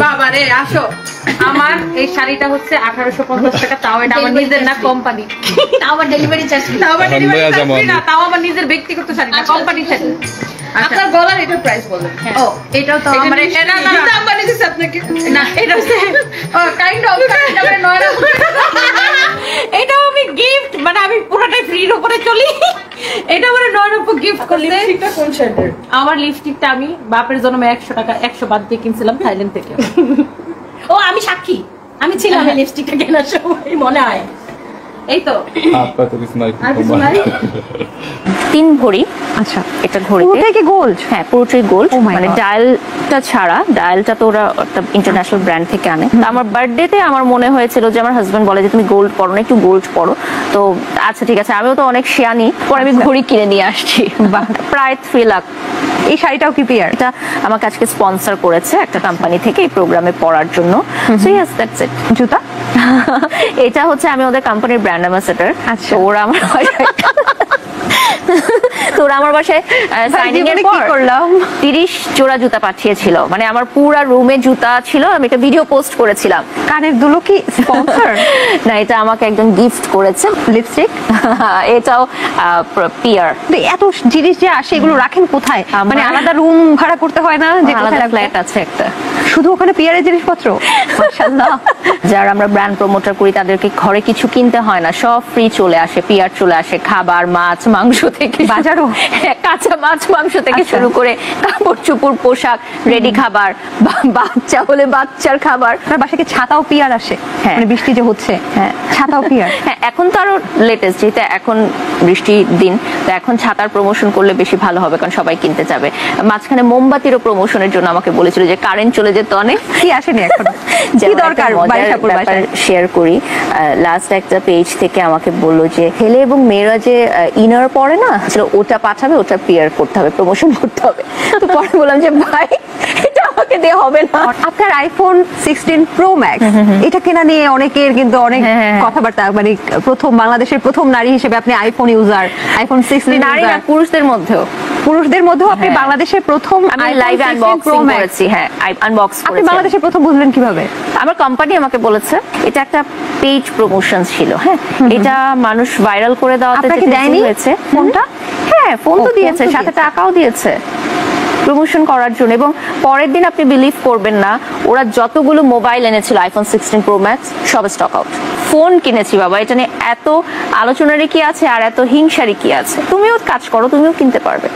বাবা রে আসো, আমার এই শাড়িটা হচ্ছে 1850 টাকা, তাও এটা আমার নিজের না, কোম্পানি, তাও আমার ডেলিভারি চার্জ, তাও আমার ডেলিভারি চার্জ না, তাও আমার নিজের ব্যক্তিগত শাড়ি না, কোম্পানি শাড়ি। আপনার গলার এটা প্রাইস বলুন। ও এটাও তো আমার, এটা না নাম্বার দিছি আপনাকে না, এটা হচ্ছে ও কাইন্ড অফ এটা মানে নয়রা, এটাও আমি গিফট, মানে আমি পুরোটাই ফ্রির উপরে চলি। এটা মানে নয়রাপু গিফট করলে। লিপস্টিকটা কোন শেডের? আমার লিপস্টিকটা আমি বাপের জন্মে 100 টাকা 100 বাদ দিয়ে কিনছিলাম থাইল্যান্ড থেকে। ও আমি সাক্ষী, আমি ছিলাম এই লিপস্টিকটা কেনার সময়, মনে হয়। এই তো आपका तो कितना আর কিছু নাই। 3 ভরি। আচ্ছা, এটা ঘড়িতে পুরোটাই কি গোল্ড? হ্যাঁ, পুরোটাই গোল্ড। Oh my মানে God. ডায়ালটা ছাড়া, ডায়ালটা তো ওরা একটা ইন্টারন্যাশনাল ব্র্যান্ড থেকে আনে। তো আমার বার্থডেতে আমার মনে হয়েছিল যে আমার হাজবেন্ড বলে যে তুমি গোল্ড পরো না, একটু গোল্ড পরো। তো আচ্ছা ঠিক আছে, আমিও তো অনেক শিয়ানি, পরে আমি ঘড়ি কিনে নিয়ে আসছি। প্রায় 3 লাখ। এই শাড়িটাও কি পিয়ার? এটা আমাকে আজকে স্পন্সর করেছে একটা কোম্পানি থেকে এই প্রোগ্রামে পড়ার জন্য। So yes, that's it. জুতা? এটা হচ্ছে আমি ওদের কোম্পানির ব্র্যান্ড অ্যাম্বাসেডর। আচ্ছা। ওরা আমার বাসায় সাইনিং এর পর 30 জোড়া জুতা পাঠিয়েছিল। মানে আমার পুরা রুমে জুতা ছিল। আমি একটা ভিডিও পোস্ট করেছিলাম। কানের দুলো কি স্পন্সর? না, এটা আমাকে একজন গিফট করেছে। লিপস্টিক? এটাও পিয়ার। এত জিনিস যে আসে, এগুলো রাখেন কোথায়? মানে আলাদা রুম ভাড়া করতে হয় না? যে আলাদা ফ্ল্যাট আছে একটা, শুধু ওখানে পিয়ারের জিনিসপত্র? মাশাআল্লাহ। যারা আমরা ব্র্যান্ড প্রমোটার করি তাদেরকে ঘরে কিছু কিনতে হয় না, সব ফ্রি চলে আসে, পিয়ার চলে আসে। খাবার, মাছ, মাংস থেকে, বাজারও কাঁচা মাছ মাংস থেকে শুরু করে কাপড় চোপড়, পোশাক, রেডি খাবার, বাচ্চা হলে বাচ্চার খাবার। আপনার বাসায় কি ছাতাও পিয়ার আসে? হ্যাঁ। মানে বৃষ্টি যে হচ্ছে, হ্যাঁ, ছাতাও পিয়ার? হ্যাঁ, এখন তো আরো লেটেস্ট, যেহেতু এখন বৃষ্টির দিন, তো এখন ছাতার প্রমোশন করলে বেশি ভালো হবে, কারণ সবাই কিনতে যাবে। মাঝখানে মোমবাতিরও প্রমোশনের জন্য আমাকে বলেছিল যে কারেন্ট চলে যেত অনেক। কি আসেনি এখন? কি দরকার? শেয়ার করি, লাস্ট একটা পেজ থেকে আমাকে বললো যে ছেলে এবং মেয়েরা যে ইনার পরে না, ওটা পাঠাবে, ওটা পিয়ার করতে হবে, প্রমোশন করতে হবে। তো পরে বললাম যে ভাই এটা আমাকে দিয়ে হবে না। আপনার আইফোন 16 প্রো ম্যাক্স, এটা কেনা নিয়ে অনেকের কিন্তু অনেক কথাবার্তা। মানে বাংলাদেশের প্রথম নারী হিসেবে আপনি আইফোন ইউজার, আইফোন 16 নারী না, পুরুষদের মধ্যেও আপনি বাংলাদেশের প্রথম লাইভে আনবক্সিং করেছি। হ্যাঁ, আনবক্স করেছি। আপনি বাংলাদেশের প্রথম বুঝলেন কিভাবে? আমার কোম্পানি আমাকে বলেছে এটা একটা পেজ প্রমোশন ছিল। হ্যাঁ, এটা মানুষ ভাইরাল করে দেওয়াতে হয়েছে। ফোনটা? হ্যাঁ, ফোন তো দিয়েছে, সাথে টাকাও দিয়েছে প্রমোশন করার জন্য। এবং পরের দিন আপনি বিলিভ করবেন না, ওরা যতগুলো মোবাইল এনেছিল আইফোন 16 প্রো ম্যাক্স সব স্টক আউট। ফোন কিনেছি বাবা, এটা নিয়ে এত আলোচনারই কি আছে আর এত হিংসারই কি আছে? তুমিও কাজ করো, তুমিও কিনতে পারবে।